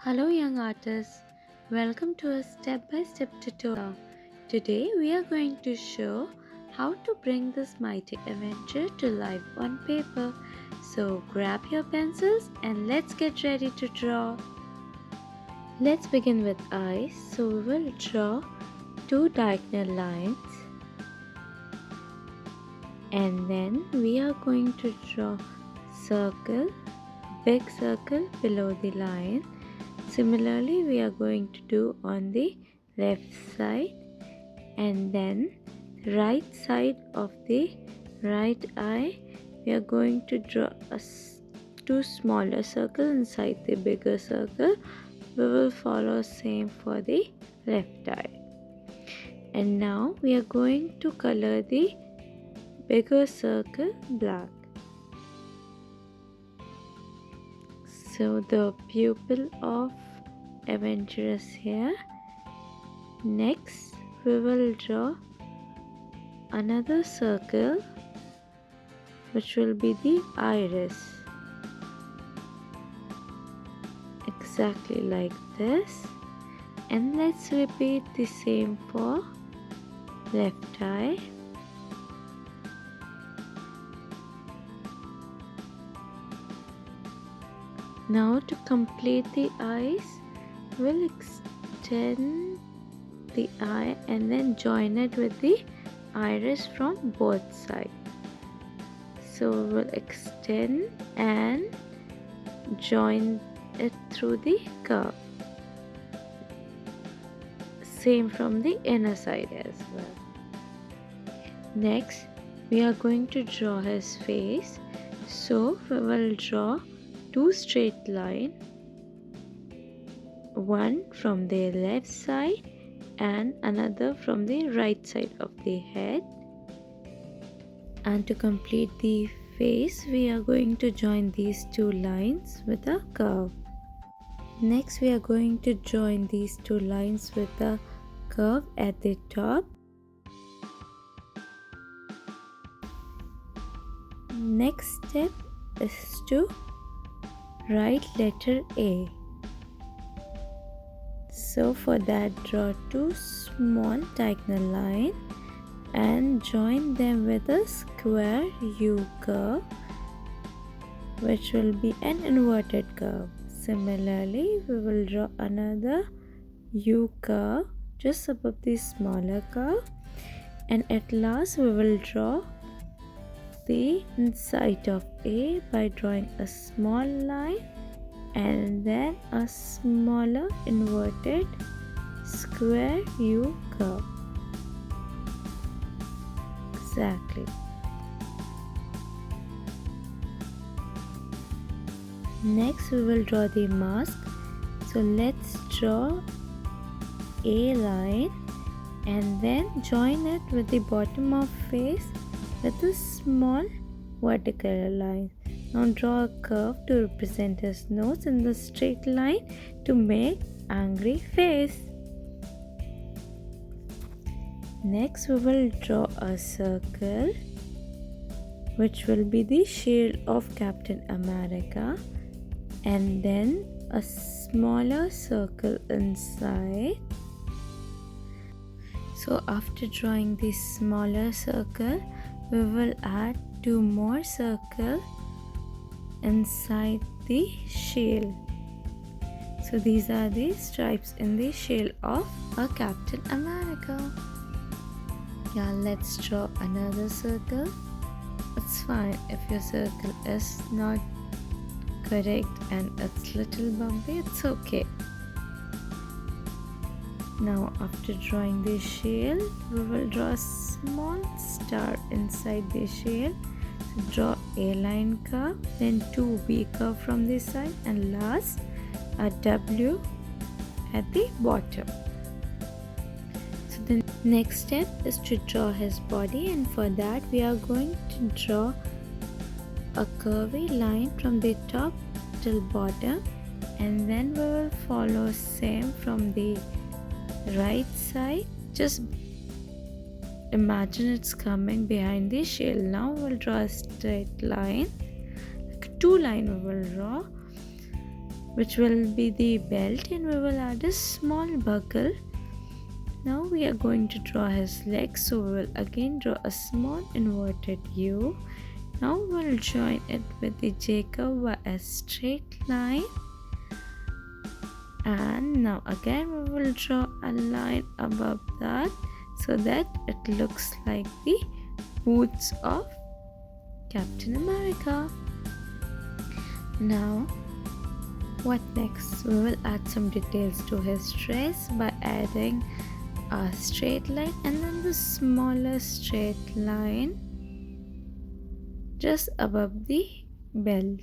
Hello, young artists. Welcome to a step by step tutorial. Today, we are going to show how to bring this mighty adventure to life on paper. So, grab your pencils and let's get ready to draw. Let's begin with eyes. So, we will draw two diagonal lines and then we are going to draw circle, big circle below the line. Similarly, we are going to do on the left side and then right side of the right eye we are going to draw two smaller circles inside the bigger circle. We will follow same for the left eye. And now we are going to color the bigger circle black. So the pupil of avengers here. Next we will draw another circle which will be the iris, exactly like this, and let's repeat the same for left eye. Now to complete the eyes, we'll extend the eye and then join it with the iris from both sides. So we'll extend and join it through the curve. Same from the inner side as well. Next, we are going to draw his face. So we will draw two straight lines, one from the left side and another from the right side of the head. And to complete the face, we are going to join these two lines with a curve. Next, we are going to join these two lines with a curve at the top. Next step is to write letter A. So for that, draw two small diagonal lines and join them with a square U curve, which will be an inverted curve. Similarly, we will draw another U curve just above the smaller curve, and at last we will draw the inside of A by drawing a small line and then a smaller inverted square U curve. Exactly. Next we will draw the mask. So let's draw a line and then join it with the bottom of face with a small vertical line. Now draw a curve to represent his nose in the straight line to make angry face. Next we will draw a circle which will be the shield of Captain America, and then a smaller circle inside. So after drawing this smaller circle, we will add two more circles inside the shield. So these are the stripes in the shield of a Captain America. Yeah, let's draw another circle. It's fine if your circle is not correct and it's little bumpy, it's okay. Now after drawing the shield, we will draw a small star inside the shield. So draw a line curve, then two V curve from this side, and last a W at the bottom. So the next step is to draw his body, and for that we are going to draw a curvy line from the top till bottom, and then we will follow same from the right side. Just imagine it's coming behind the shield. Now we'll draw a straight line, like two line we will draw which will be the belt, and we will add a small buckle. Now we are going to draw his legs, so we will again draw a small inverted U. Now we'll join it with the J curve by a straight line, and now again we will draw a line above that so that it looks like the boots of Captain America. Now what next? We will add some details to his dress by adding a straight line and then the smaller straight line just above the belt.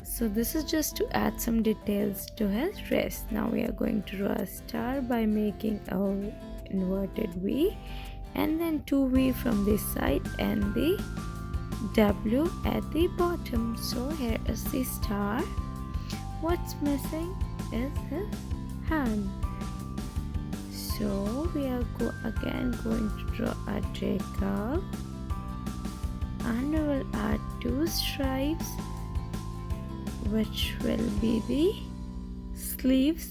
So this is just to add some details to his dress. Now we are going to draw a star by making a inverted V and then 2 V from this side and the W at the bottom. So here is the star. What's missing is his hand. So we are again going to draw a J curve, and we will add 2 stripes, which will be the sleeves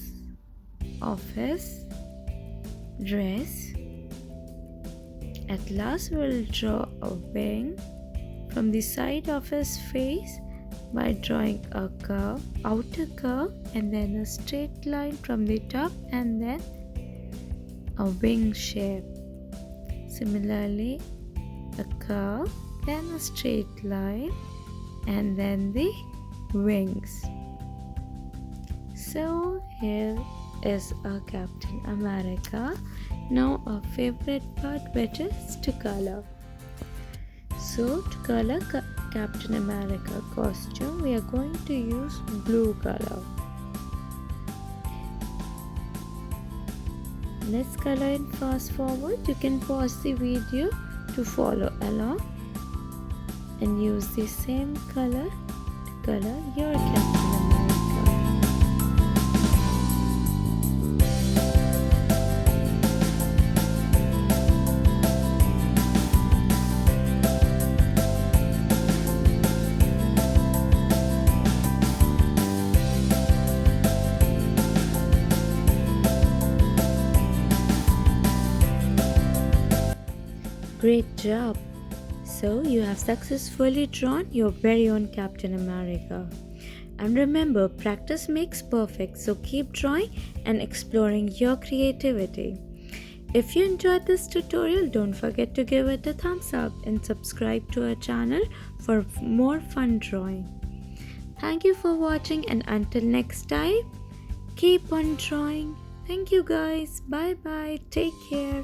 of his dress. At last we will draw a wing from the side of his face by drawing a curve, outer curve, and then a straight line from the top and then a wing shape. Similarly, a curve, then a straight line, and then the wings. So here is a Captain America. Now our favorite part, which is to color. So to color Captain America costume, we are going to use blue color. Let's color in fast forward. You can pause the video to follow along and use the same color to color your Captain America. Great job! So you have successfully drawn your very own Captain America. And remember, practice makes perfect, so keep drawing and exploring your creativity. If you enjoyed this tutorial, don't forget to give it a thumbs up and subscribe to our channel for more fun drawing. Thank you for watching, and until next time, keep on drawing. Thank you guys. Bye bye. Take care.